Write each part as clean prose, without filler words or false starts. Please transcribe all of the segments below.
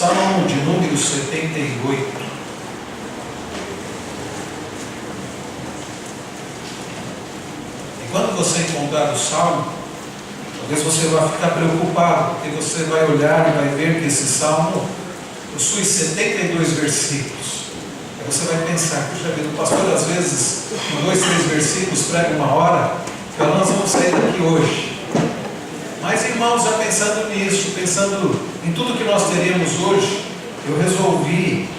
Salmo de número 78. E quando você encontrar o Salmo, talvez você vai ficar preocupado, porque você vai olhar e vai ver que esse Salmo possui 72 versículos. Aí você vai pensar, puxa vida, o pastor às vezes, com 2, 3 versículos, prega 1 hora, então nós vamos sair daqui hoje. Mas irmãos, já pensando nisso, pensando em tudo que nós teríamos hoje, eu resolvi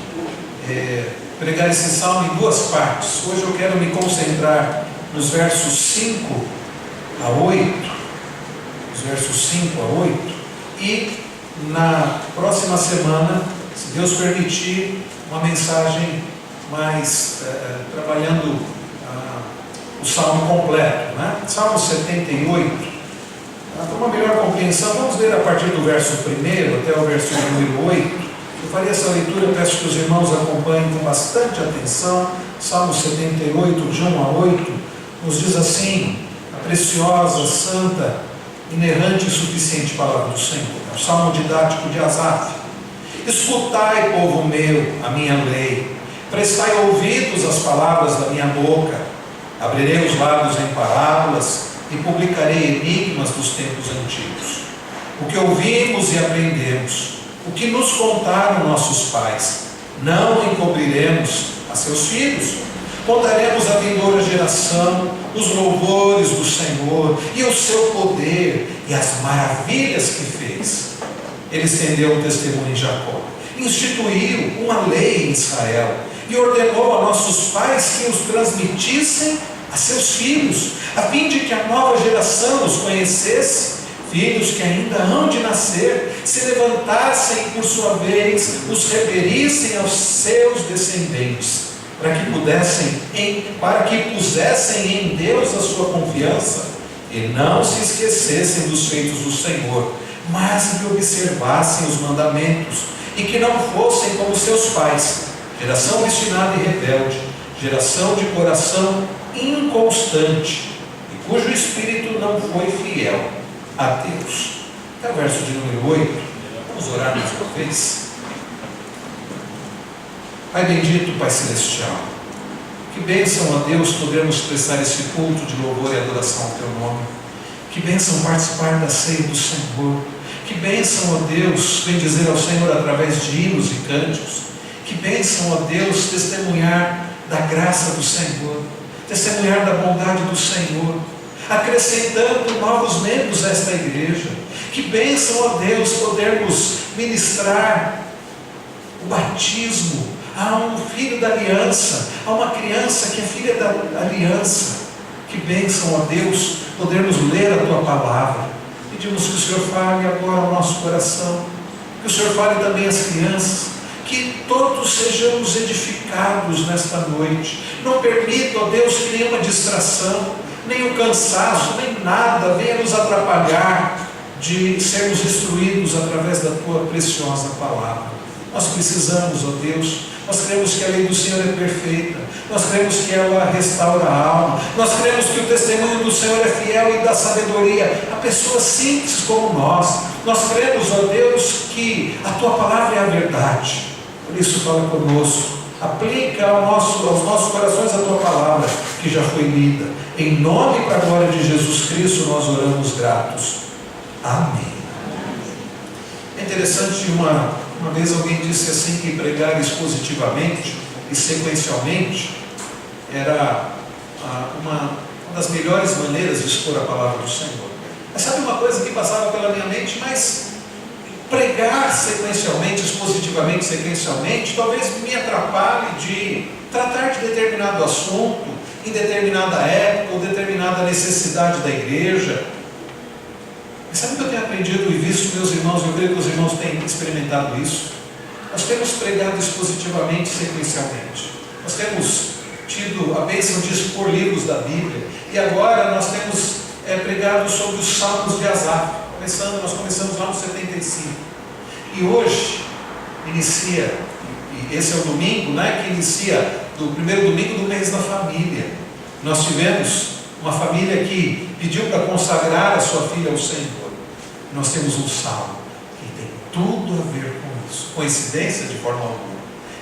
pregar esse salmo em 2 partes. Hoje eu quero me concentrar nos versos 5 a 8, os versos 5 a 8, e na próxima semana, se Deus permitir, uma mensagem mais trabalhando o salmo completo, né? Salmo 78. Para uma melhor compreensão, vamos ler a partir do verso 1 até o verso número 8. Eu farei essa leitura, peço que os irmãos acompanhem com bastante atenção. Salmo 78, de 1 a 8, nos diz assim: a preciosa, santa, inerrante e suficiente palavra do Senhor. É o salmo didático de Asaf. Escutai, povo meu, a minha lei, prestai ouvidos às palavras da minha boca. Abrirei os lábios em parábolas e publicarei enigmas dos tempos antigos. O que ouvimos e aprendemos, o que nos contaram nossos pais, não encobriremos a seus filhos. Contaremos à vindoura geração os louvores do Senhor e o seu poder e as maravilhas que fez. Ele estendeu um testemunho em Jacó, instituiu uma lei em Israel e ordenou a nossos pais que os transmitissem a seus filhos, a fim de que a nova geração os conhecesse, filhos que ainda hão de nascer, se levantassem por sua vez, os referissem aos seus descendentes, para que pusessem em Deus a sua confiança, e não se esquecessem dos feitos do Senhor, mas que observassem os mandamentos, e que não fossem como seus pais, geração obstinada e rebelde, geração de coração inconstante, e cujo espírito não foi fiel a Deus. É o verso de número 8. Vamos orar mais uma vez. Pai bendito, Pai celestial, que bênção, a Deus, podermos prestar esse culto de louvor e adoração ao Teu nome. Que bênção participar da ceia do Senhor. Que bênção, ó Deus, bendizer ao Senhor através de hinos e cânticos. Que bênção, ó Deus, testemunhar da graça do Senhor, testemunhar da bondade do Senhor, acrescentando novos membros a esta igreja. Que bênção, ó Deus, podermos ministrar o batismo a um filho da aliança, a uma criança que é filha da aliança. Que bênção, ó Deus, podermos ler a Tua palavra. Pedimos que o Senhor fale agora ao nosso coração, que o Senhor fale também às crianças, que todos sejamos edificados nesta noite. Não permita, ó Deus, que nenhuma distração, nem o cansaço, nem nada venha nos atrapalhar de sermos instruídos através da Tua preciosa palavra. Nós precisamos, ó Deus, nós cremos que a lei do Senhor é perfeita, nós cremos que ela restaura a alma, nós cremos que o testemunho do Senhor é fiel e dá sabedoria a pessoas simples como nós. Nós cremos, ó Deus, que a Tua palavra é a verdade. Por isso fala conosco, aplica aos nossos corações a Tua palavra que já foi lida. Em nome e para a glória de Jesus Cristo nós oramos gratos. Amém. É interessante, uma vez alguém disse assim, que pregar expositivamente e sequencialmente era uma das melhores maneiras de expor a palavra do Senhor. Mas sabe uma coisa que passava pela minha mente? Mas pregar sequencialmente, expositivamente, sequencialmente, talvez me atrapalhe de tratar de determinado assunto, em determinada época, ou determinada necessidade da igreja. Mas sabe o que eu tenho aprendido e visto, meus irmãos? Eu creio que os irmãos têm experimentado isso. Nós temos pregado expositivamente, sequencialmente. Nós temos tido a bênção de expor livros da Bíblia. E agora nós temos pregado sobre os Salmos de Asaf. Nós começamos lá no 75. E hoje inicia, e esse é o domingo, né, que inicia do primeiro domingo do mês da família. Nós tivemos uma família que pediu para consagrar a sua filha ao Senhor. Nós temos um salmo que tem tudo a ver com coincidência de forma alguma.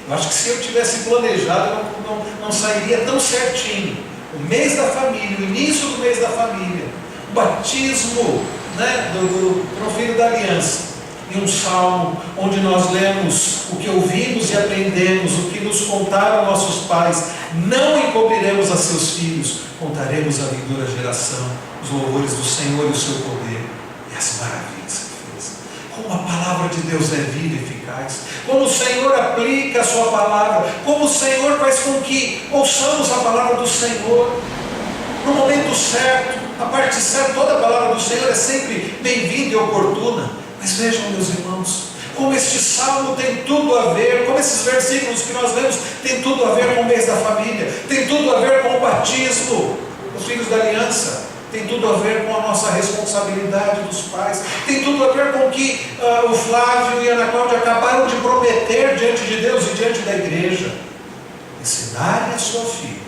Eu acho que se eu tivesse planejado, eu não sairia tão certinho. O mês da família, o início do mês da família, o batismo, né, do filho da aliança, e um salmo onde nós lemos o que ouvimos e aprendemos, o que nos contaram nossos pais. Não encobriremos a seus filhos, contaremos à vindoura geração os louvores do Senhor e o seu poder e as maravilhas que fez. Como a palavra de Deus é viva e eficaz, como o Senhor aplica a sua palavra, como o Senhor faz com que ouçamos a palavra do Senhor no momento certo, a parte certa. Toda a palavra do Senhor é sempre bem-vinda e oportuna. Mas vejam, meus irmãos, como este salmo tem tudo a ver, como esses versículos que nós lemos tem tudo a ver com o mês da família, tem tudo a ver com o batismo dos filhos da aliança, tem tudo a ver com a nossa responsabilidade dos pais, tem tudo a ver com o que o Flávio e a Ana Cláudia acabaram de prometer diante de Deus e diante da igreja: ensinarem a sua filha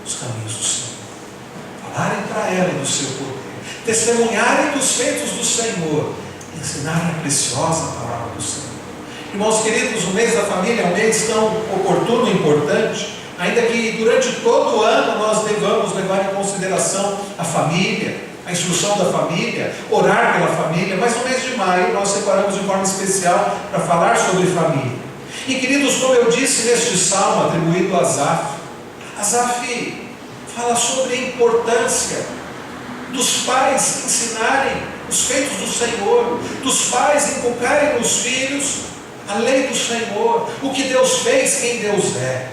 os caminhos do Senhor, falarem para ela do seu poder, testemunharem dos feitos do Senhor, ensinar a preciosa palavra do Senhor. Irmãos queridos, o mês da família é um mês tão oportuno e importante, ainda que durante todo o ano nós devamos levar em consideração a família, a instrução da família, orar pela família, mas no mês de maio nós separamos de forma especial para falar sobre família. E queridos, como eu disse neste salmo atribuído a Asaf fala sobre a importância dos pais ensinarem os feitos do Senhor, dos pais inculcarem nos filhos a lei do Senhor, o que Deus fez, quem Deus é.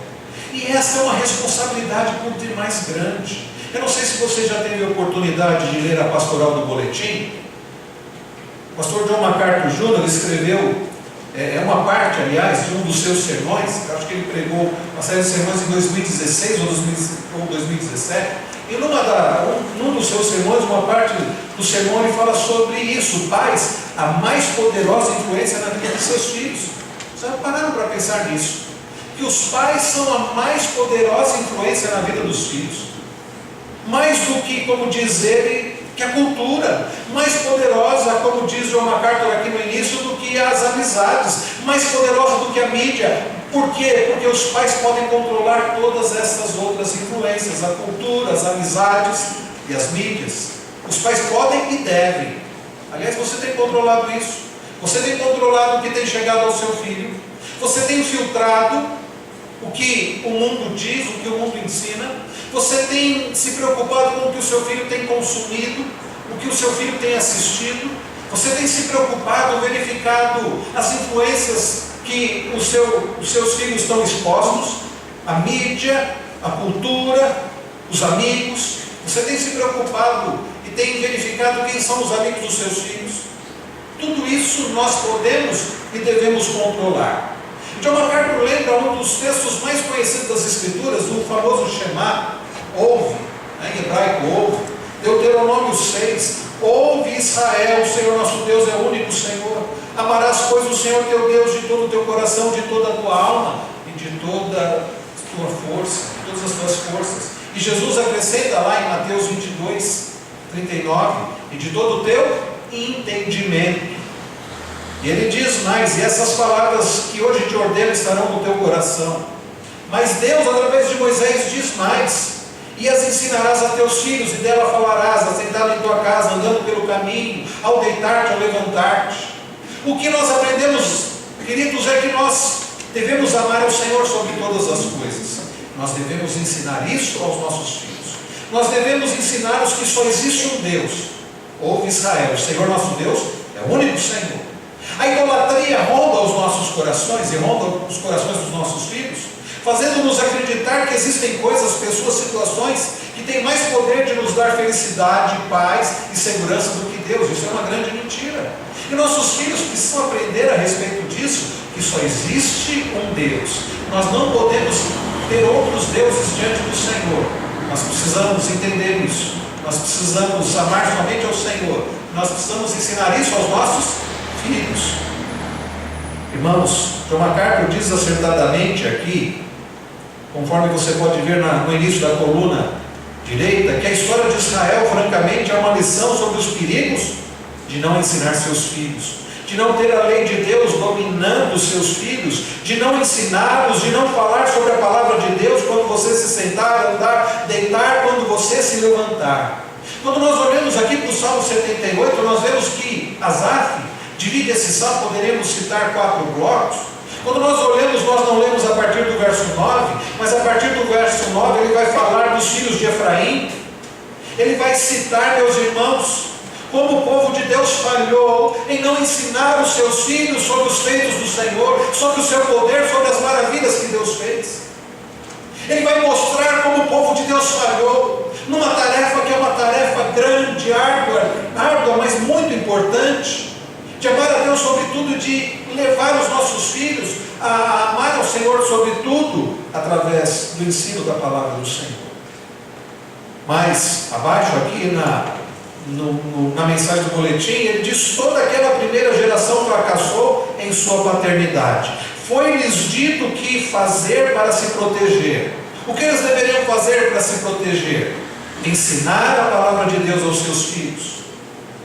E essa é uma responsabilidade muito mais grande. Eu não sei se você já teve a oportunidade de ler a pastoral do boletim. O pastor John MacArthur Jr. escreveu uma parte, aliás, de um dos seus sermões. Eu acho que ele pregou uma série de sermões em 2016 ou 2017. E num dos seus sermões, uma parte do sermão, ele fala sobre isso: pais, a mais poderosa influência na vida de seus filhos. Vocês já pararam para pensar nisso? Que os pais são a mais poderosa influência na vida dos filhos. Mais do que, como diz ele, que a cultura. Mais poderosa, como diz John MacArthur aqui no início, do que as amizades. Mais poderosa do que a mídia. Por quê? Porque os pais podem controlar todas essas outras influências, a cultura, as amizades e as mídias. Os pais podem e devem. Aliás, você tem controlado isso. Você tem controlado o que tem chegado ao seu filho. Você tem filtrado o que o mundo diz, o que o mundo ensina. Você tem se preocupado com o que o seu filho tem consumido, o que o seu filho tem assistido. Você tem se preocupado, verificado as influências que os seus filhos estão expostos, a mídia, a cultura, os amigos. Você tem se preocupado e tem verificado quem são os amigos dos seus filhos. Tudo isso nós podemos e devemos controlar. John MacArthur lembra um dos textos mais conhecidos das Escrituras, do famoso Shema, ouve, em hebraico ouve, Deuteronômio 6, ouve Israel, o Senhor nosso Deus é o único Senhor. Amarás, pois, o Senhor teu Deus de todo o teu coração, de toda a tua alma e de toda a tua força, de todas as tuas forças. E Jesus acrescenta lá em Mateus 22, 39, e de todo o teu entendimento. E ele diz mais: e essas palavras que hoje te ordeno estarão no teu coração. Mas Deus, através de Moisés, diz mais: e as ensinarás a teus filhos, e dela falarás, assentado em tua casa, andando pelo caminho, ao deitar-te, ao levantar-te. O que nós aprendemos, queridos, é que nós devemos amar ao Senhor sobre todas as coisas. Nós devemos ensinar isso aos nossos filhos. Nós devemos ensinar-os que só existe um Deus. Ouve Israel, o Senhor nosso Deus é o único Senhor. A idolatria ronda os nossos corações e ronda os corações dos nossos filhos, fazendo-nos acreditar que existem coisas, pessoas, situações que têm mais poder de nos dar felicidade, paz e segurança do que Deus. Isso é uma grande mentira. E nossos filhos precisam aprender a respeito disso, que só existe um Deus. Nós não podemos ter outros deuses diante do Senhor. Nós precisamos entender isso. Nós precisamos amar somente ao Senhor. Nós precisamos ensinar isso aos nossos filhos. Irmãos, John MacArthur diz acertadamente aqui, conforme você pode ver no início da coluna direita, que a história de Israel, francamente, é uma lição sobre os perigos de não ensinar seus filhos, de não ter a lei de Deus dominando os seus filhos, de não ensiná-los, de não falar sobre a palavra de Deus quando você se sentar, andar, deitar, quando você se levantar. Quando nós olhamos aqui para o Salmo 78, nós vemos que Asaf divide esse salmo, poderíamos citar 4 blocos. Quando nós olhamos, nós não lemos a partir do verso 9, mas a partir do verso 9 ele vai falar dos filhos de Efraim. Ele vai citar, meus irmãos, como o povo de Deus falhou em não ensinar os seus filhos sobre os feitos do Senhor, sobre o seu poder, sobre as maravilhas que Deus fez. Ele vai mostrar como o povo de Deus falhou numa tarefa que é uma tarefa grande, árdua, mas muito importante, de amar a Deus sobre tudo, de levar os nossos filhos a amar ao Senhor sobre tudo, através do ensino da palavra do Senhor. Mas abaixo aqui na mensagem do boletim, ele diz: toda aquela primeira geração fracassou em sua paternidade. Foi-lhes dito o que fazer para se proteger. O que eles deveriam fazer para se proteger? Ensinar a palavra de Deus aos seus filhos.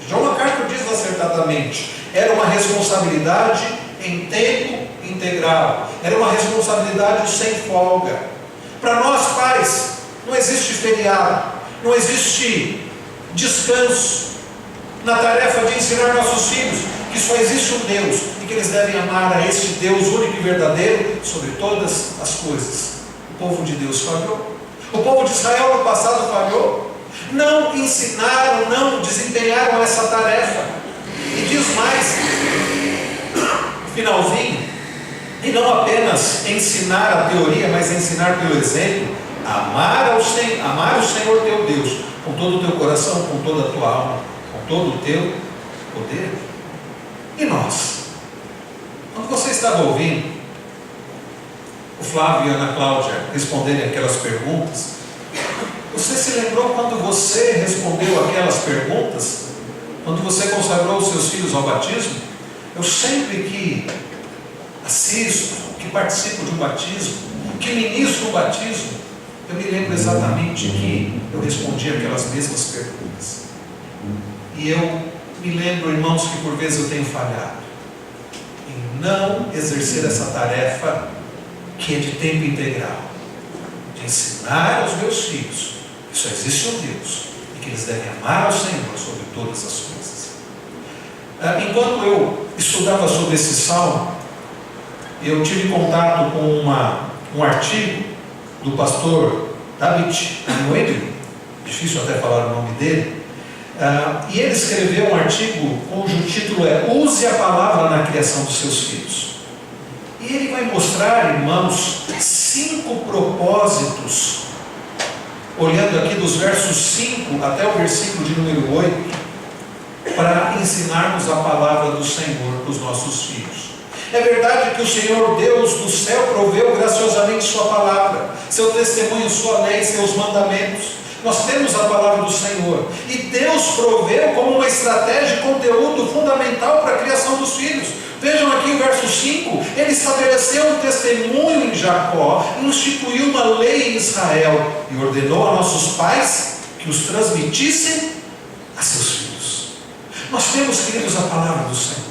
João MacArthur diz acertadamente: era uma responsabilidade em tempo integral, era uma responsabilidade sem folga. Para nós pais, não existe feriado, não existe descanso na tarefa de ensinar nossos filhos que só existe um Deus e que eles devem amar a este Deus único e verdadeiro sobre todas as coisas. O povo de Deus falhou, o povo de Israel no passado falhou, não ensinaram, não desempenharam essa tarefa. E diz mais, no finalzinho, e não apenas ensinar a teoria, mas ensinar pelo exemplo, amar o Senhor teu Deus com todo o teu coração, com toda a tua alma, com todo o teu poder. E nós? Quando você estava ouvindo o Flávio e a Ana Cláudia responderem aquelas perguntas, você se lembrou quando você respondeu aquelas perguntas, quando você consagrou os seus filhos ao batismo? Eu sempre que assisto, que participo de um batismo, que ministro um batismo, eu me lembro exatamente que eu respondi aquelas mesmas perguntas. E eu me lembro, irmãos, que por vezes eu tenho falhado em não exercer essa tarefa que é de tempo integral, de ensinar aos meus filhos que só existe um Deus e que eles devem amar ao Senhor sobre todas as coisas. Enquanto eu estudava sobre esse salmo, eu tive contato com um artigo do pastor David Anoedi, difícil até falar o nome dele, e ele escreveu um artigo cujo título é Use a Palavra na Criação dos Seus Filhos. E ele vai mostrar, irmãos, 5 propósitos, olhando aqui dos versos 5 até o versículo de número 8, para ensinarmos a palavra do Senhor para os nossos filhos. É verdade que o Senhor Deus do céu proveu graciosamente sua palavra, seu testemunho, sua lei, seus mandamentos. Nós temos a palavra do Senhor, e Deus proveu como uma estratégia e conteúdo fundamental para a criação dos filhos. Vejam aqui o verso 5, ele estabeleceu um testemunho em Jacó, instituiu uma lei em Israel, e ordenou a nossos pais que os transmitissem a seus filhos. Nós temos, queridos, a palavra do Senhor.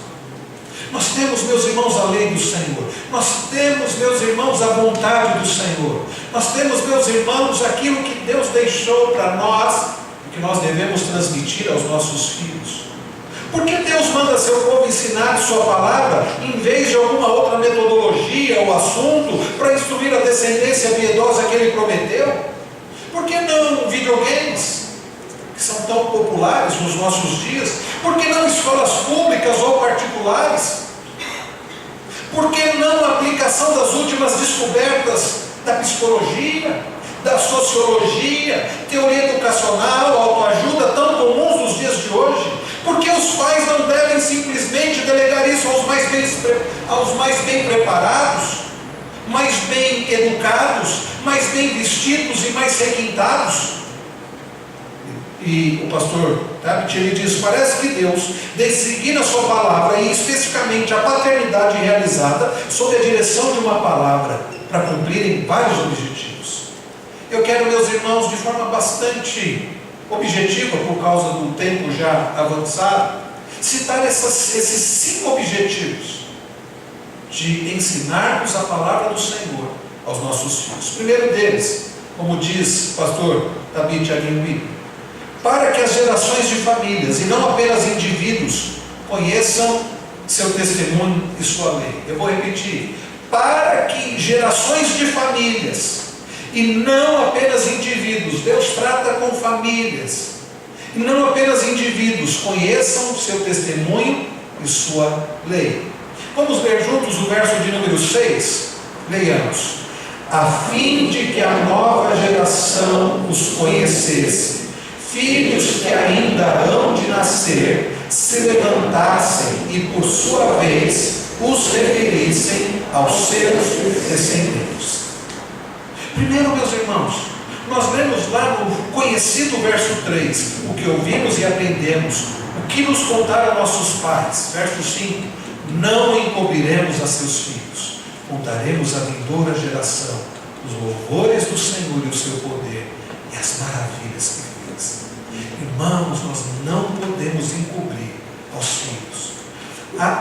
Nós temos, meus irmãos, a lei do Senhor. Nós temos, meus irmãos, a vontade do Senhor. Nós temos, meus irmãos, aquilo que Deus deixou para nós, que nós devemos transmitir aos nossos filhos. Por que Deus manda seu povo ensinar sua palavra, em vez de alguma outra metodologia ou assunto, para instruir a descendência piedosa que Ele prometeu? Por que não videogames, que são tão populares nos nossos dias? Por que não escolas públicas ou particulares? Por que não a aplicação das últimas descobertas da psicologia, da sociologia, teoria educacional, autoajuda, tão comuns nos dias de hoje? Por que os pais não devem simplesmente delegar isso aos mais bem preparados, mais bem educados, mais bem vestidos e mais requintados? E o pastor David, ele diz: parece que Deus designa a sua palavra, e especificamente a paternidade realizada, sob a direção de uma palavra, para cumprirem vários objetivos. Eu quero, meus irmãos, de forma bastante objetiva, por causa do tempo já avançado, citar esses 5 objetivos de ensinarmos a palavra do Senhor aos nossos filhos. O primeiro deles, como diz o pastor David Aguirre, para que as gerações de famílias, e não apenas indivíduos, conheçam seu testemunho e sua lei. Eu vou repetir: para que gerações de famílias, e não apenas indivíduos, Deus trata com famílias, e não apenas indivíduos, conheçam seu testemunho e sua lei. Vamos ler juntos o verso de número 6? Leiamos: a fim de que a nova geração os conhecesse, filhos que ainda hão de nascer, se levantassem e por sua vez os referissem aos seus descendentes. Primeiro, meus irmãos, nós lemos lá no conhecido verso 3, o que ouvimos e aprendemos, o que nos contaram nossos pais. Verso 5, não encobriremos a seus filhos, contaremos à vindoura geração os louvores do Senhor e o seu poder e as maravilhas que fez. Irmãos, nós não podemos encobrir aos filhos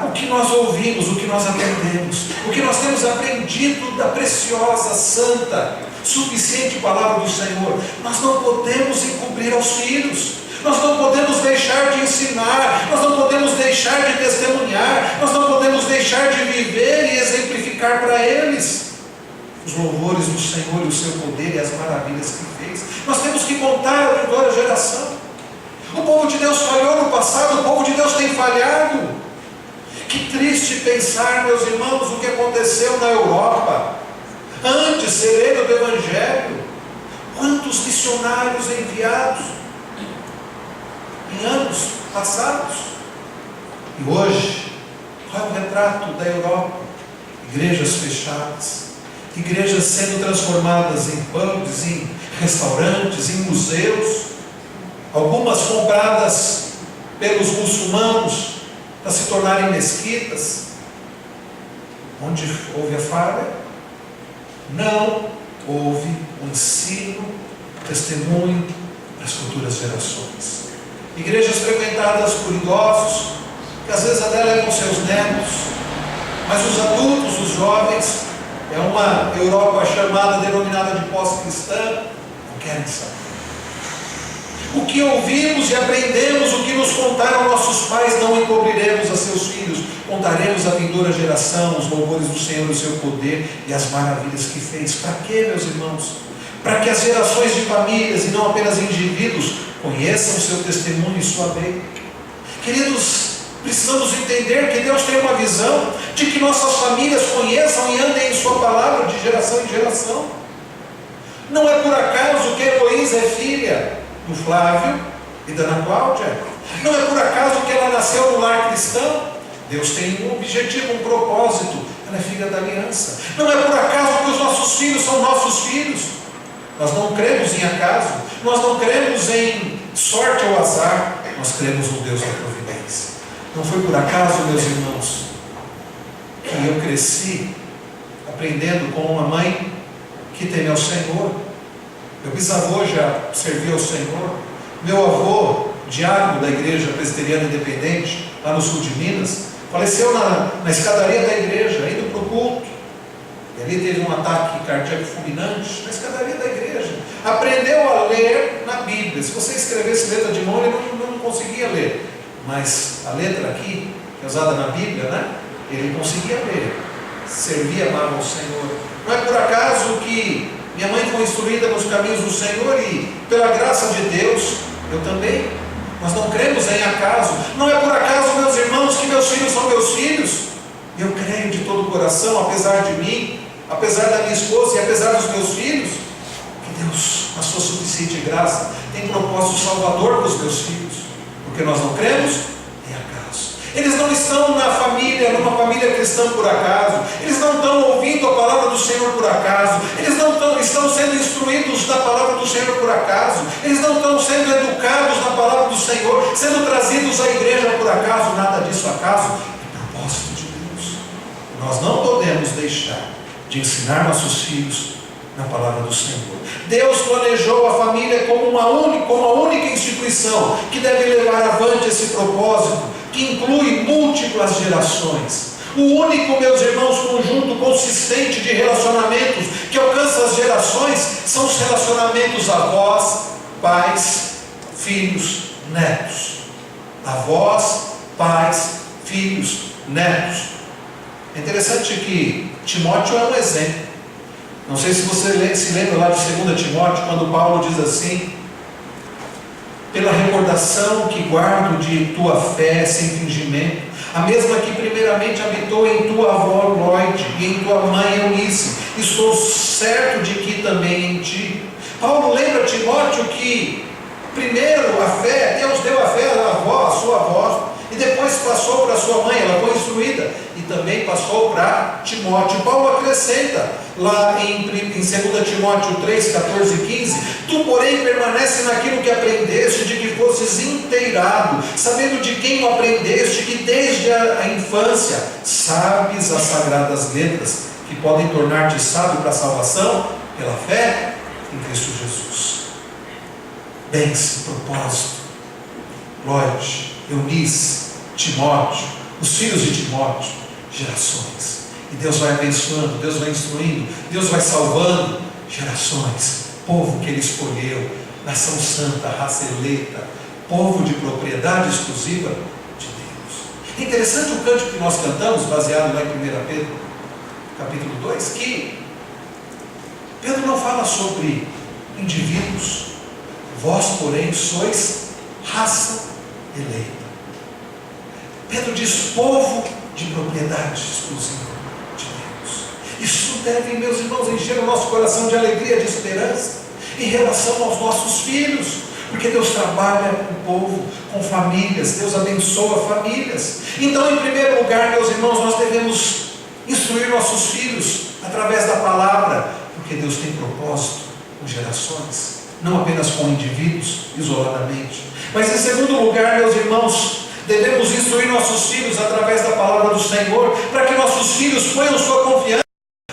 o que nós ouvimos, o que nós aprendemos, o que nós temos aprendido da preciosa, santa, suficiente palavra do Senhor. Nós não podemos encobrir aos filhos, nós não podemos deixar de ensinar, nós não podemos deixar de testemunhar, nós não podemos deixar de viver e exemplificar para eles os louvores do Senhor e o seu poder e as maravilhas que fez. Nós temos que contar a vindoura geração. O povo de Deus falhou no passado, o povo de Deus tem falhado. Que triste pensar, meus irmãos, o que aconteceu na Europa, antes celeiro do Evangelho. Quantos missionários enviados em anos passados. E hoje, qual é o retrato da Europa? Igrejas fechadas, igrejas sendo transformadas em pubs, em restaurantes, em museus, algumas compradas pelos muçulmanos para se tornarem mesquitas. Onde houve a falha? Não houve o ensino, o testemunho para as futuras gerações. Igrejas frequentadas por idosos, que às vezes até levam seus netos, mas os adultos, os jovens, é uma Europa chamada, denominada de pós-cristã, não querem saber. O que ouvimos e aprendemos, o que nos contaram nossos pais, não encobriremos a seus filhos, contaremos à vindoura geração os louvores do Senhor, o seu poder e as maravilhas que fez. Para quê, meus irmãos? Para que as gerações de famílias, e não apenas indivíduos, conheçam o seu testemunho e sua lei. Queridos, precisamos entender que Deus tem uma visão de que nossas famílias conheçam e andem em sua palavra de geração em geração. Não é por acaso que Heloísa é filha do Flávio e da Ana Cláudia. Não é por acaso que ela nasceu no lar cristão. Deus tem um objetivo, um propósito. Ela é filha da aliança. Não é por acaso que os nossos filhos são nossos filhos. Nós não cremos em acaso, nós não cremos em sorte ou azar, nós cremos no Deus da providência. Não foi por acaso, meus irmãos, que eu cresci aprendendo com uma mãe que teme ao Senhor. Meu bisavô já serviu ao Senhor. Meu avô, diácono da igreja presbiteriana independente, lá no sul de Minas, faleceu na escadaria da igreja, indo para o culto. E ali teve um ataque cardíaco fulminante na escadaria da igreja. Aprendeu a ler na Bíblia. Se você escrevesse letra de mão, ele não conseguia ler. Mas a letra aqui, que é usada na Bíblia, né? Ele conseguia ler. Servia, amava ao Senhor. Não é por acaso que minha mãe foi instruída nos caminhos do Senhor e, pela graça de Deus, eu também. Nós não cremos em acaso. Não é por acaso, meus irmãos, que meus filhos são meus filhos. Eu creio de todo o coração, apesar de mim, apesar da minha esposa e apesar dos meus filhos, que Deus, na sua suficiente graça, tem propósito salvador para os meus filhos. Porque nós não cremos em acaso. Eles não estão na família, numa família cristã por acaso. Eles não estão ouvindo a palavra do Senhor por acaso. Eles não estão sendo instruídos da palavra do Senhor por acaso. Eles não estão sendo educados na palavra do Senhor, sendo trazidos à igreja por acaso. Nada disso acaso. É propósito de Deus. Nós não podemos deixar de ensinar nossos filhos na palavra do Senhor. Deus planejou a família como a única instituição que deve levar avante esse propósito, que inclui múltiplas gerações. O único, meus irmãos, conjunto consistente de relacionamentos que alcança as gerações são os relacionamentos avós, pais, filhos, netos. Avós, pais, filhos, netos. É interessante que Timóteo é um exemplo. Não sei se você se lembra lá de 2 Timóteo, quando Paulo diz assim: pela recordação que guardo de tua fé sem fingimento, a mesma que primeiramente habitou em tua avó Loide e em tua mãe Eunice, estou certo de que também em ti. Paulo lembra Timóteo que primeiro a fé, Deus deu a fé à avó, à sua avó, e depois passou para sua mãe, ela foi instruída, e também passou para Timóteo. Paulo acrescenta lá em 2 Timóteo 3, 14 e 15: tu porém permanece naquilo que aprendeste, de que fosses inteirado, sabendo de quem o aprendeste, que desde a infância sabes as sagradas letras, que podem tornar-te sábio para a salvação pela fé em Cristo Jesus. Bens, propósito, Lloyd, Eunice, Timóteo, os filhos de Timóteo, gerações. E Deus vai abençoando, Deus vai instruindo, Deus vai salvando gerações. Povo que Ele escolheu, nação santa, raça eleita, povo de propriedade exclusiva de Deus. É interessante o cântico que nós cantamos, baseado lá em 1 Pedro, capítulo 2, que Pedro não fala sobre indivíduos. Vós, porém, sois raça eleita. Pedro diz povo de propriedade exclusiva de Deus. Isso deve, meus irmãos, encher o nosso coração de alegria, de esperança, em relação aos nossos filhos, porque Deus trabalha com o povo, com famílias, Deus abençoa famílias. Então, em primeiro lugar, meus irmãos, nós devemos instruir nossos filhos através da palavra, porque Deus tem propósito com gerações, não apenas com indivíduos isoladamente. Mas em segundo lugar, meus irmãos, devemos instruir nossos filhos através da palavra do Senhor, para que nossos filhos ponham sua confiança,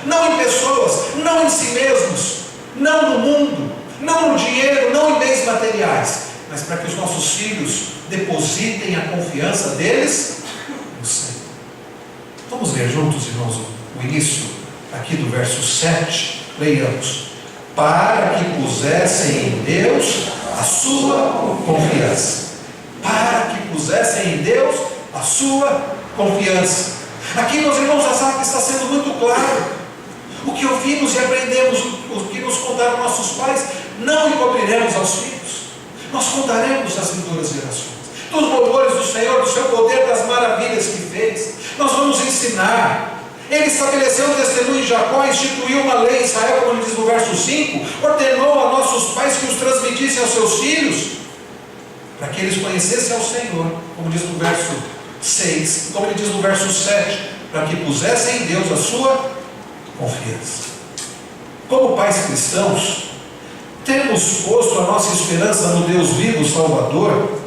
não em pessoas, não em si mesmos, não no mundo, não no dinheiro, não em bens materiais, mas para que os nossos filhos depositem a confiança deles no Senhor. Vamos ler juntos, irmãos, o início aqui do verso 7, leiamos. Para que pusessem em Deus a sua confiança. Para que pusessem em Deus a sua confiança. Aqui, meus irmãos, a sabe que está sendo muito claro. O que ouvimos e aprendemos, o que nos contaram nossos pais, não encobriremos aos filhos. Nós contaremos às futuras gerações dos louvores do Senhor, do seu poder, das maravilhas que fez. Nós vamos ensinar. Ele estabeleceu um testemunho em Jacó, instituiu uma lei em Israel, como ele diz no verso 5, ordenou a nossos pais que os transmitissem aos seus filhos, para que eles conhecessem ao Senhor, como diz no verso 6, como ele diz no verso 7, para que pusessem em Deus a sua confiança. Como pais cristãos, temos posto a nossa esperança no Deus vivo, Salvador.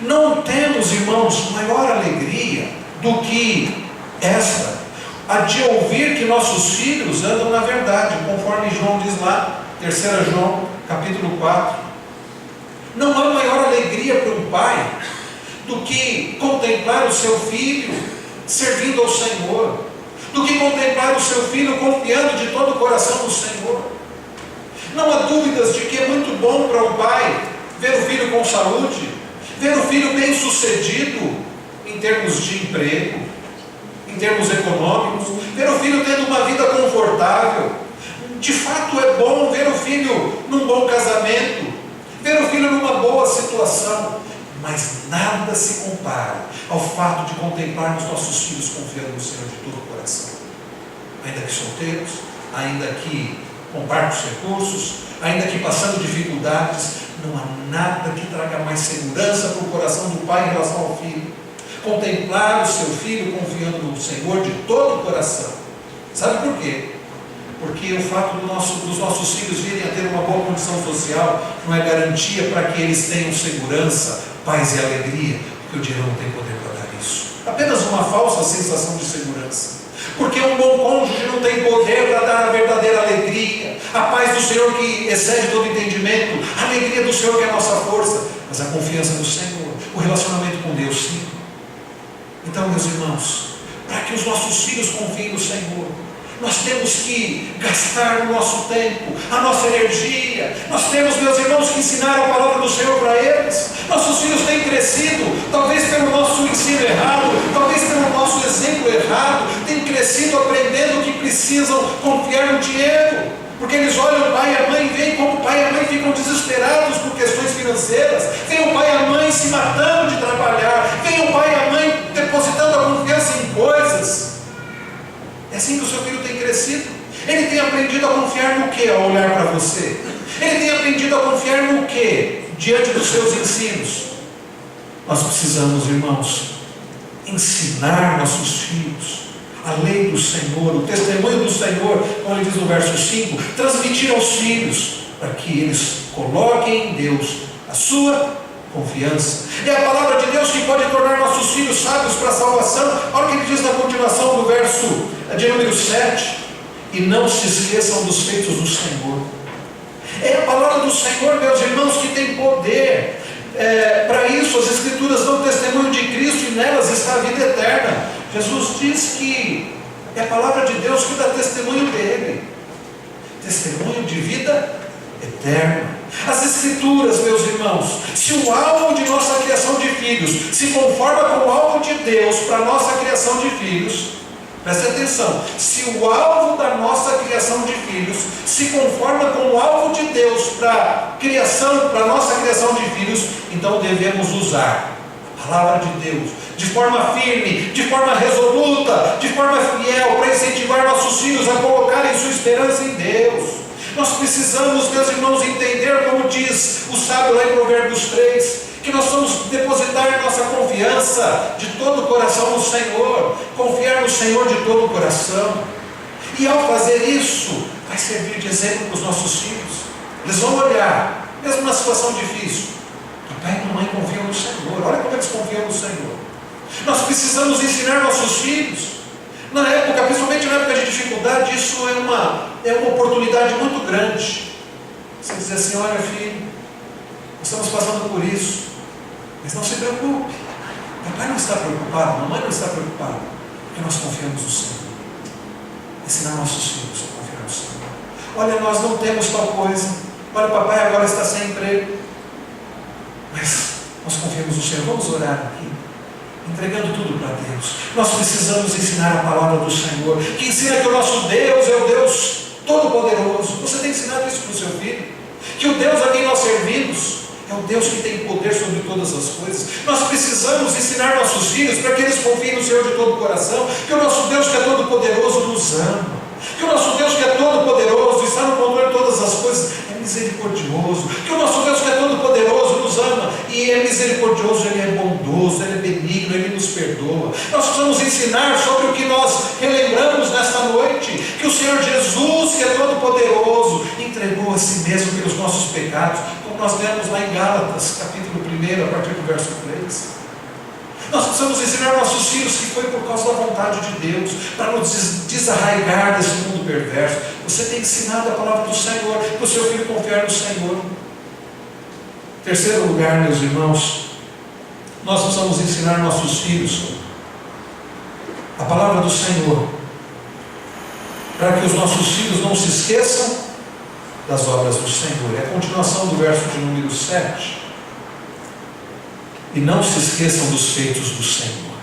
Não temos, irmãos, maior alegria do que esta, a de ouvir que nossos filhos andam na verdade, conforme João diz lá, 3 João, capítulo 4. Não há maior alegria para um pai do que contemplar o seu filho servindo ao Senhor, do que contemplar o seu filho confiando de todo o coração no Senhor. Não há dúvidas de que é muito bom para um pai ver o filho com saúde, ver o filho bem sucedido em termos de emprego, em termos econômicos, ver o filho tendo uma vida confortável. De fato é bom ver o filho num bom casamento, ver o filho numa boa situação, mas nada se compara ao fato de contemplarmos nossos filhos confiando no Senhor de todo o coração, ainda que solteiros, ainda que com parcos recursos, ainda que passando dificuldades. Não há nada que traga mais segurança para o coração do pai em relação ao filho. Contemplar o seu filho confiando no Senhor de todo o coração. Sabe por quê? Porque o fato dos nossos filhos virem a ter uma boa condição social não é garantia para que eles tenham segurança, paz e alegria, porque o dinheiro não tem poder para dar isso. Apenas uma falsa sensação de segurança. Porque um bom cônjuge não tem poder para dar a verdadeira alegria, a paz do Senhor que excede todo entendimento, a alegria do Senhor que é a nossa força, mas a confiança no Senhor, o relacionamento com Deus, sim. Então, meus irmãos, para que os nossos filhos confiem no Senhor, nós temos que gastar o nosso tempo, a nossa energia. Nós temos, meus irmãos, que ensinar a palavra do Senhor para eles. Nossos filhos têm crescido, talvez pelo nosso ensino errado, talvez pelo nosso exemplo errado, têm crescido aprendendo que precisam confiar no dinheiro, porque eles olham o pai e a mãe e veem como o pai e a mãe ficam desesperados por questões financeiras, vem o pai e a mãe se matando de trabalhar, vem o pai e a mãe depositando a confiança em coisas. É assim que o seu filho tem crescido. Ele tem aprendido a confiar no que ao olhar para você? Ele tem aprendido a confiar no que diante dos seus ensinos? Nós precisamos, irmãos, ensinar nossos filhos a lei do Senhor, o testemunho do Senhor, como ele diz no verso 5, transmitir aos filhos, para que eles coloquem em Deus a sua confiança. É a palavra de Deus que pode tornar nossos filhos sábios para a salvação. Olha o que ele diz na continuação do verso de número 7: e não se esqueçam dos feitos do Senhor. É a palavra do Senhor, meus irmãos, que tem poder. Para isso as Escrituras dão testemunho de Cristo e nelas está a vida eterna. Jesus diz que é a palavra de Deus que dá testemunho dele, testemunho de vida eterna. As Escrituras, meus irmãos, se o alvo de nossa criação de filhos se conforma com o alvo de Deus para a nossa criação de filhos, preste atenção, se o alvo da nossa criação de filhos se conforma com o alvo de Deus para a nossa criação de filhos, então devemos usar a palavra de Deus de forma firme, de forma resoluta, de forma fiel, para incentivar nossos filhos a colocarem sua esperança em Deus. Nós precisamos, meus irmãos, entender, como diz o sábio lá em Provérbios 3, que nós vamos depositar nossa confiança de todo o coração no Senhor, confiar no Senhor de todo o coração. E ao fazer isso, vai servir de exemplo para os nossos filhos. Eles vão olhar, mesmo na situação difícil, papai e mamãe confiam no Senhor. Olha como eles confiam no Senhor. Nós precisamos ensinar nossos filhos. Na época, principalmente na época de dificuldade, isso é uma oportunidade muito grande. Você dizer assim: olha, filho, nós estamos passando por isso, mas não se preocupe, papai não está preocupado, mamãe não está preocupada, porque nós confiamos no Senhor. Ensinar nossos filhos a confiar no Senhor. Olha, nós não temos tal coisa, olha, papai agora está sem emprego, mas nós confiamos no Senhor. Vamos orar aqui, entregando tudo para Deus. Nós precisamos ensinar a palavra do Senhor, que ensina que o nosso Deus é o Deus Todo-Poderoso. Você tem ensinado isso para o seu filho? Que o Deus a quem nós servimos é o Deus que tem poder sobre todas as coisas. Nós precisamos ensinar nossos filhos para que eles confiem no Senhor de todo o coração, que o nosso Deus que é todo-poderoso nos ama, que o nosso Deus que é todo-poderoso, está no controle de todas as coisas, é misericordioso, que o nosso Deus que é todo-poderoso nos ama e é misericordioso, Ele é bondoso, Ele é benigno, Ele nos perdoa. Nós precisamos ensinar sobre o que nós relembramos nesta noite, que o Senhor Jesus, que é todo-poderoso, entregou a si mesmo pelos nossos pecados, como nós lemos lá em Gálatas, capítulo 1, a partir do verso 3. Nós precisamos ensinar nossos filhos que foi por causa da vontade de Deus, para nos desarraigar desse mundo perverso. Você tem ensinado a palavra do Senhor, para o seu filho confiar no Senhor. Terceiro lugar, meus irmãos, nós precisamos ensinar nossos filhos a palavra do Senhor, para que os nossos filhos não se esqueçam das obras do Senhor. É a continuação do verso de número 7. E não se esqueçam dos feitos do Senhor.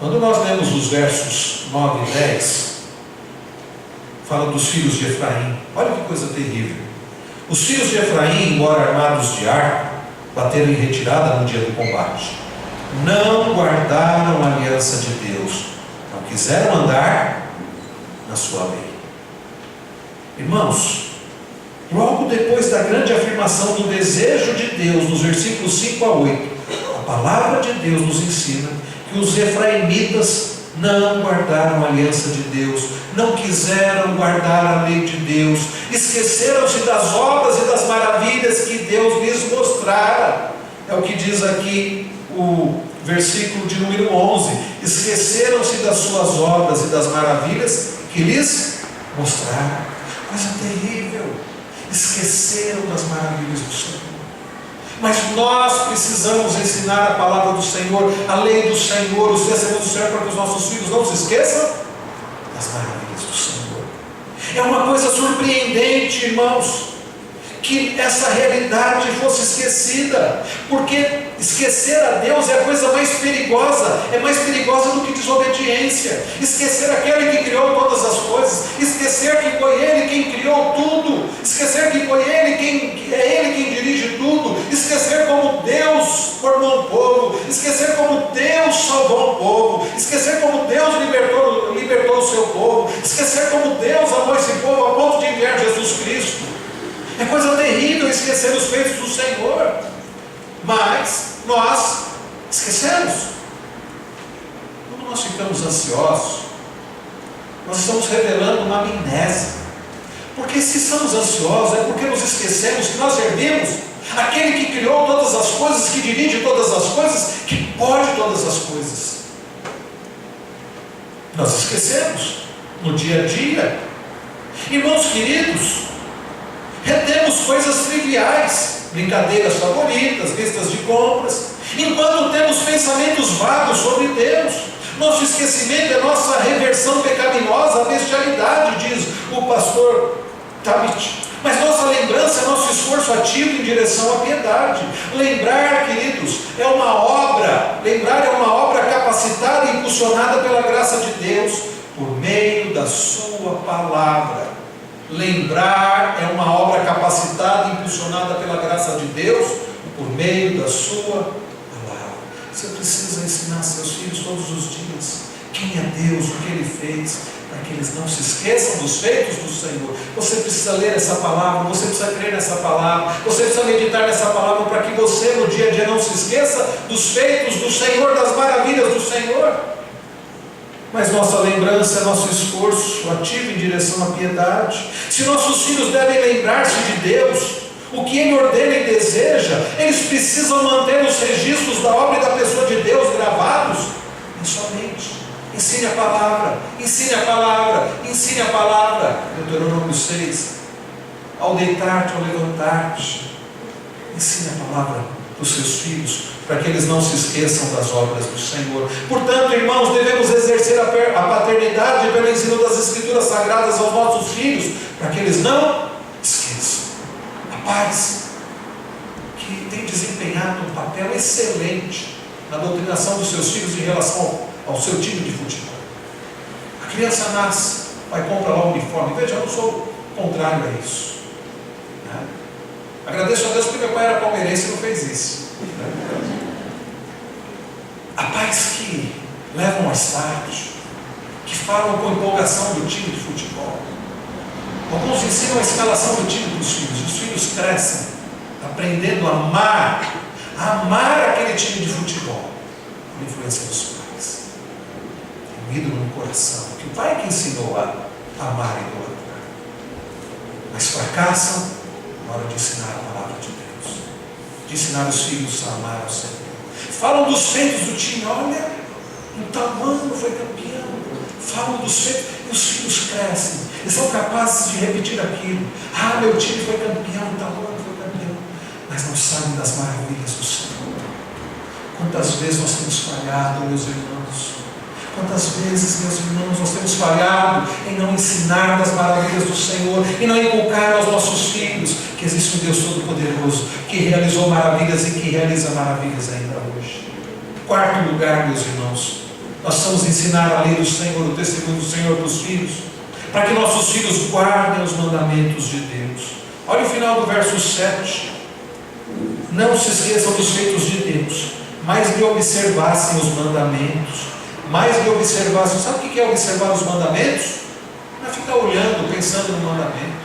Quando nós lemos os versos 9 e 10, fala dos filhos de Efraim. Olha que coisa terrível. Os filhos de Efraim, embora armados de arco, bateram em retirada no dia do combate. Não guardaram a aliança de Deus, não quiseram andar na sua lei. Irmãos, logo depois da grande afirmação do desejo de Deus, nos versículos 5 a 8, a palavra de Deus nos ensina que os efraimitas não guardaram a aliança de Deus, não quiseram guardar a lei de Deus, esqueceram-se das obras e das maravilhas que Deus lhes mostrara. É o que diz aqui o versículo de número 11: esqueceram-se das suas obras e das maravilhas que lhes mostraram. Coisa terrível. Esqueceram das maravilhas do Senhor. Mas nós precisamos ensinar a palavra do Senhor, a lei do Senhor, os testemunhos do Senhor, para que os nossos filhos não se esqueçam das maravilhas do Senhor. É uma coisa surpreendente, irmãos, que essa realidade fosse esquecida, porque esquecer a Deus é a coisa mais perigosa, é mais perigosa do que desobediência. Esquecer aquele que criou todas as coisas, esquecer que foi Ele quem criou tudo, esquecer que foi Ele quem dirige tudo, esquecer como Deus formou um povo, esquecer como Deus salvou um povo, esquecer como Deus libertou o seu povo, esquecer como Deus amou esse povo a ponto de enviar Jesus Cristo. É coisa terrível esquecer os feitos do Senhor, mas nós esquecemos. Quando nós ficamos ansiosos, nós estamos revelando uma amnésia, porque se estamos ansiosos é porque nos esquecemos que nós servimos aquele que criou todas as coisas, que dirige todas as coisas, que pode todas as coisas. Nós esquecemos no dia a dia. Irmãos queridos, retemos coisas triviais, brincadeiras favoritas, listas de compras, enquanto temos pensamentos vagos sobre Deus. Nosso esquecimento é nossa reversão pecaminosa à bestialidade, diz o pastor Tabit. Mas nossa lembrança é nosso esforço ativo em direção à piedade. Lembrar, queridos, é uma obra. Lembrar é uma obra capacitada e impulsionada pela graça de Deus por meio da sua palavra. Lembrar é uma obra capacitada e impulsionada pela graça de Deus por meio da sua palavra. Você precisa ensinar seus filhos todos os dias quem é Deus, o que Ele fez, para que eles não se esqueçam dos feitos do Senhor. Você precisa ler essa palavra, você precisa crer nessa palavra, você precisa meditar nessa palavra, para que você no dia a dia não se esqueça dos feitos do Senhor, das maravilhas do Senhor. Mas nossa lembrança é nosso esforço ativo em direção à piedade. Se nossos filhos devem lembrar-se de Deus, o que Ele ordena e deseja, eles precisam manter os registros da obra e da pessoa de Deus gravados em sua mente. Ensine a palavra, ensine a palavra, ensine a palavra. Deuteronômio 6. Ao deitar-te, ao levantar-te, ensine a palavra para os seus filhos, para que eles não se esqueçam das obras do Senhor. Portanto, irmãos, devemos exercer a paternidade pelo ensino das Escrituras Sagradas aos nossos filhos, para que eles não esqueçam. Há pais que têm desempenhado um papel excelente na doutrinação dos seus filhos em relação ao seu time de futebol. A criança nasce, o pai compra lá o uniforme. Veja, eu não sou contrário a isso, né? Agradeço a Deus porque meu pai era palmeirense e não fez isso. Há pais que levam ao estádio, que falam com empolgação do time de futebol. Alguns ensinam a escalação do time dos filhos. Os filhos crescem aprendendo a amar aquele time de futebol, por influência dos pais. Tem um ídolo no coração, que o pai é que ensinou a amar e idolatrar. Mas fracassam na hora de ensinar a palavra de Deus, de ensinar os filhos a amar ao Senhor. Falam dos feitos do time, olha, o tamanho foi campeão. Falam dos feitos, e os filhos crescem, e são capazes de repetir aquilo. Ah, meu time foi campeão, o tamanho foi campeão. Mas não sabem das maravilhas do Senhor. Quantas vezes nós temos falhado, meus irmãos? Quantas vezes, meus irmãos, nós temos falhado em não ensinar das maravilhas do Senhor, e não inculcar aos nossos filhos que existe um Deus Todo-Poderoso, que realizou maravilhas e que realiza maravilhas ainda hoje. Quarto lugar, meus irmãos, nós precisamos ensinar a lei do Senhor, o testemunho do Senhor para os filhos, para que nossos filhos guardem os mandamentos de Deus. Olha o final do verso 7. Não se esqueçam dos feitos de Deus, mas de observassem os mandamentos. Mais de observassem. Sabe o que é observar os mandamentos? Não é ficar olhando, pensando no mandamento.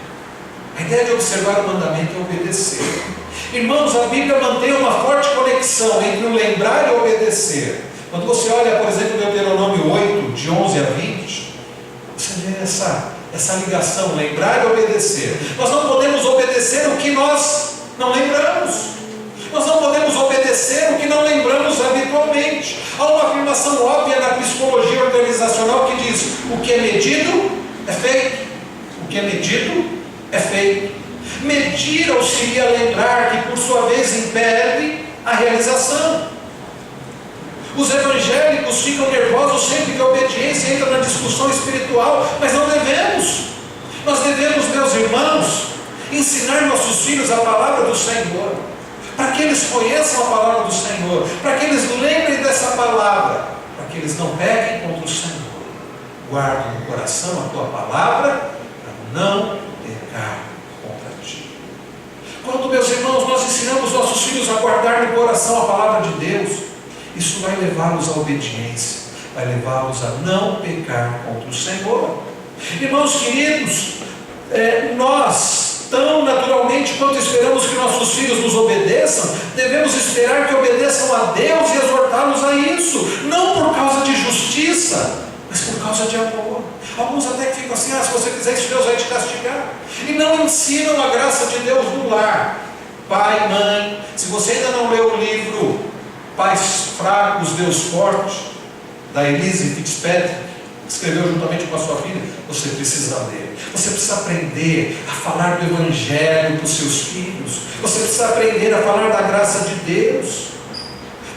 A ideia de observar o mandamento é obedecer. Irmãos, a Bíblia mantém uma forte conexão entre o lembrar e o obedecer. Quando você olha, por exemplo, Deuteronômio 8, de 11 a 20, você vê essa ligação, lembrar e obedecer. Nós não podemos obedecer o que nós não lembramos. Nós não podemos obedecer o que não lembramos habitualmente. Há uma afirmação óbvia na psicologia organizacional que diz: o que é medido é feito. O que é medido é feito. Medir auxilia a lembrar, que por sua vez impede a realização. Os evangélicos ficam nervosos sempre que a obediência entra na discussão espiritual, mas não devemos. Nós devemos, meus irmãos, ensinar nossos filhos a palavra do Senhor, para que eles conheçam a palavra do Senhor, para que eles lembrem dessa palavra, para que eles não pequem contra o Senhor. Guarda no coração a tua palavra, para não pecar contra ti. Quando, meus irmãos, nós ensinamos nossos filhos a guardar no coração a palavra de Deus, isso vai levá-los à obediência, vai levá-los a não pecar contra o Senhor. Irmãos queridos, nós, tão naturalmente quanto esperamos que nossos filhos nos obedeçam, devemos esperar que obedeçam a Deus e exortá-los a isso, não por causa de justiça, mas por causa de amor. Alguns até que ficam assim: se você fizer isso, Deus vai te castigar, e não ensinam a graça de Deus no lar. Pai, mãe, se você ainda não leu o livro Pais Fracos, Deus Forte, da Elise Fitzpatrick, que escreveu juntamente com a sua filha, você precisa ler. Você precisa aprender a falar do Evangelho para os seus filhos. Você precisa aprender a falar da graça de Deus.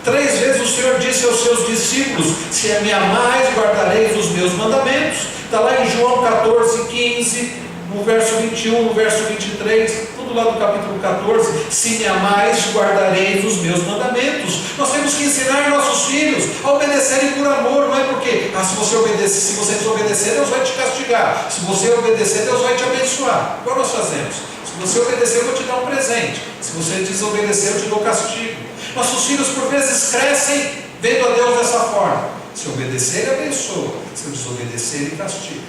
3 vezes o Senhor disse aos seus discípulos: se me amais, guardareis os meus mandamentos. Está lá em João 14, 15, no verso 21, no verso 23, tudo lá do capítulo 14. Se me amais, guardareis os meus mandamentos. Nós temos que ensinar nossos filhos a obedecerem por amor, não é porque, se você obedecer, se você desobedecer, Deus vai te castigar. Se você obedecer, Deus vai te abençoar. Igual nós fazemos: se você obedecer, eu vou te dar um presente. Se você desobedecer, eu te dou castigo. Nossos filhos por vezes crescem vendo a Deus dessa forma: se obedecer, ele abençoa; se eu desobedecer, ele castiga.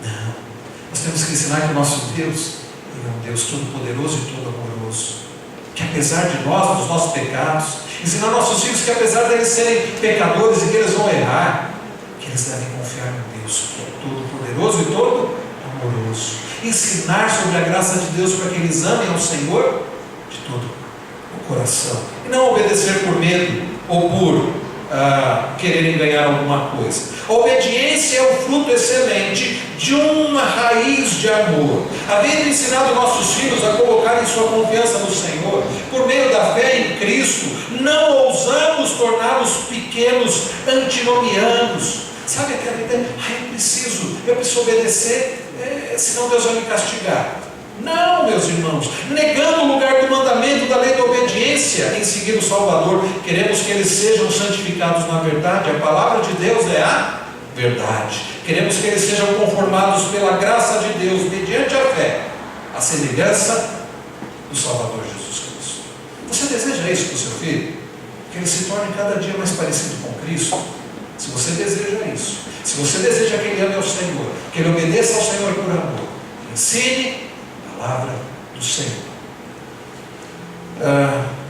Não, nós temos que ensinar que o nosso Deus, ele é um Deus todo-poderoso e todo-amoroso, que apesar de nós, dos nossos pecados, ensinar nossos filhos que apesar deles serem pecadores e que eles vão errar, que eles devem confiar no Deus que é todo-poderoso e todo-amoroso. Ensinar sobre a graça de Deus para que eles amem ao Senhor de todo o coração, e não obedecer por medo ou por quererem ganhar alguma coisa. A obediência é o fruto excelente de uma raiz de amor. Havendo ensinado nossos filhos a colocarem sua confiança no Senhor, por meio da fé em Cristo, não ousamos torná-los pequenos antinomianos. Sabe aquela ideia: eu preciso obedecer, senão Deus vai me castigar. Não, meus irmãos, negando o lugar do mandamento da lei da obediência em seguir o Salvador, queremos que eles sejam santificados na verdade. A palavra de Deus é a verdade. Queremos que eles sejam conformados pela graça de Deus, mediante a fé, a semelhança do Salvador Jesus Cristo. Você deseja isso para o seu filho? Que ele se torne cada dia mais parecido com Cristo? Se você deseja isso, se você deseja que ele ame ao Senhor, que ele obedeça ao Senhor por amor, ensine a palavra do Senhor.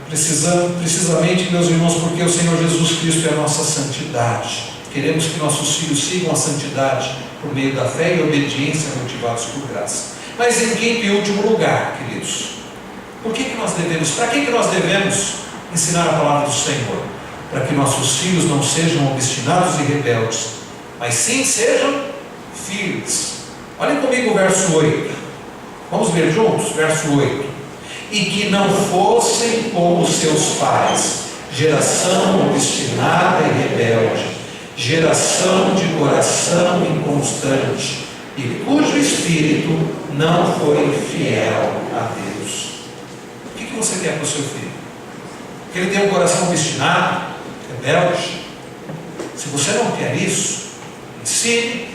Precisamente, meus irmãos, porque o Senhor Jesus Cristo é a nossa santidade. Queremos que nossos filhos sigam a santidade por meio da fé e obediência, motivados por graça. Mas em quinto e último lugar, queridos, para que nós devemos ensinar a palavra do Senhor? Para que nossos filhos não sejam obstinados e rebeldes, mas sim sejam firmes. Olhem comigo o verso 8. Vamos ver juntos? Verso 8. E que não fossem como seus pais, geração obstinada e rebelde, geração de coração inconstante, e cujo espírito não foi fiel a Deus. O que você quer para o seu filho? Que ele tenha um coração obstinado, rebelde? Se você não quer isso, ensine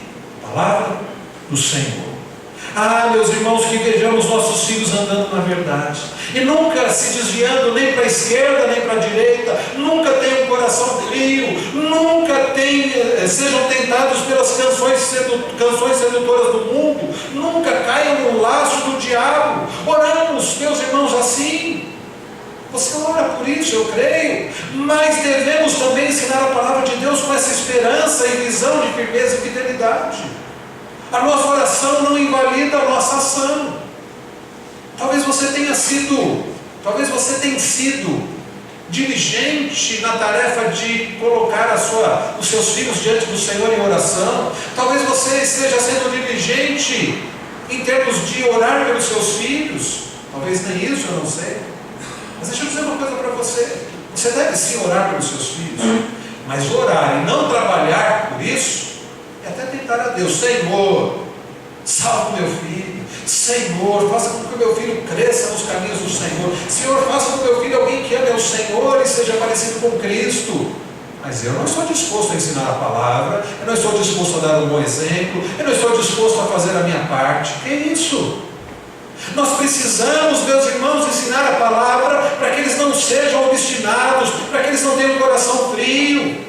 a palavra do Senhor. Meus irmãos, que vejamos nossos filhos andando na verdade, e nunca se desviando nem para a esquerda nem para a direita, nunca tenham um coração frio, nunca sejam tentados pelas canções sedutoras do mundo, nunca caiam no laço do diabo. Oramos, meus irmãos, assim. Você ora por isso, eu creio, mas devemos também ensinar a palavra de Deus com essa esperança e visão de firmeza e fidelidade. A nossa oração não invalida a nossa ação. Talvez você tenha sido diligente na tarefa de colocar os seus filhos diante do Senhor em oração. Talvez você esteja sendo diligente em termos de orar pelos seus filhos. Talvez nem isso, eu não sei. Mas deixa eu dizer uma coisa para você. Você deve sim orar pelos seus filhos. Mas orar e não trabalhar por isso é até tentar a Deus. Senhor, salva o meu filho. Senhor, faça com que o meu filho cresça nos caminhos do Senhor. Senhor, faça com que o meu filho alguém que ame ao Senhor e seja parecido com Cristo. Mas eu não estou disposto a ensinar a palavra, eu não estou disposto a dar um bom exemplo, eu não estou disposto a fazer a minha parte. Que isso? Nós precisamos, meus irmãos, ensinar a palavra para que eles não sejam obstinados, para que eles não tenham o coração frio.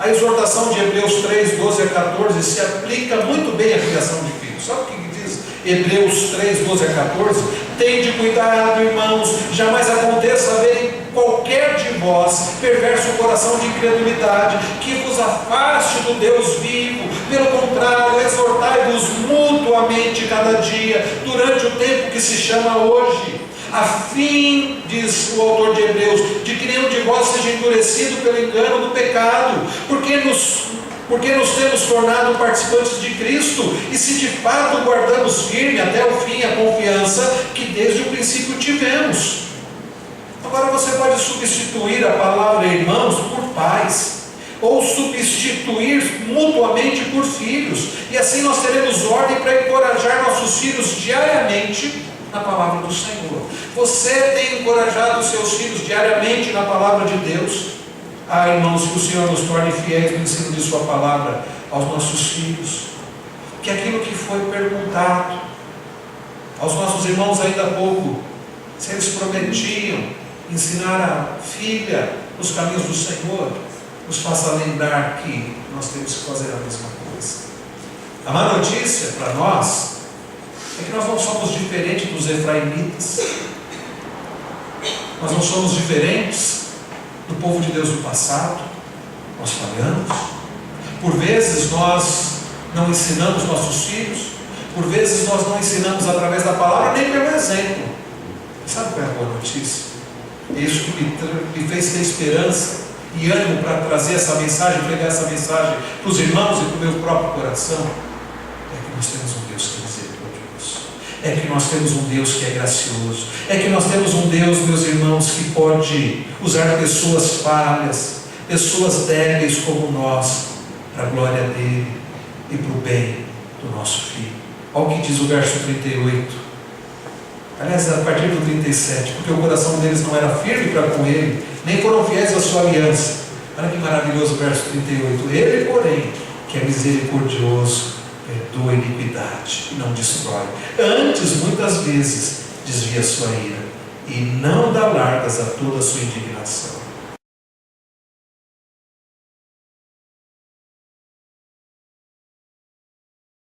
A exortação de Hebreus 3, 12 a 14 se aplica muito bem à criação de filhos. Sabe o que diz Hebreus 3, 12 a 14? Tende cuidado, irmãos, jamais aconteça haver em qualquer de vós perverso coração de incredulidade, que vos afaste do Deus vivo. Pelo contrário, exortai-vos mutuamente cada dia, durante o tempo que se chama hoje, a fim, diz o autor de Hebreus, de que nenhum de vós seja endurecido pelo engano do pecado, porque nos temos tornado participantes de Cristo, e se de fato guardamos firme até o fim a confiança que desde o princípio tivemos. Agora você pode substituir a palavra irmãos por pais, ou substituir mutuamente por filhos, e assim nós teremos ordem para encorajar nossos filhos diariamente na palavra do Senhor. Você tem encorajado os seus filhos diariamente na palavra de Deus? Irmãos, que o Senhor nos torne fiéis no ensino de sua palavra aos nossos filhos, que aquilo que foi perguntado aos nossos irmãos ainda há pouco, se eles prometiam ensinar a filha os caminhos do Senhor, nos faça lembrar que nós temos que fazer a mesma coisa. A má notícia para nós é que nós não somos diferentes dos efraimitas, nós não somos diferentes do povo de Deus do passado. Nós falhamos, por vezes nós não ensinamos nossos filhos, por vezes nós não ensinamos através da palavra, nem pelo exemplo. Sabe qual é a boa notícia? É isso que me fez ter esperança e ânimo para trazer essa mensagem, pregar essa mensagem para os irmãos e para o meu próprio coração. É que nós temos um Deus que é misericordioso, é que nós temos um Deus que é gracioso, é que nós temos um Deus, meus irmãos, que pode usar pessoas falhas, pessoas débeis como nós, para a glória dele e para o bem do nosso filho. Olha o que diz o verso 38. Aliás, a partir do 37, porque o coração deles não era firme para com ele, nem foram fiéis à sua aliança. Olha que maravilhoso o verso 38. Ele, porém, que é misericordioso, perdoa a iniquidade e não destrói. Antes, muitas vezes, desvia a sua ira e não dá largas a toda a sua indignação.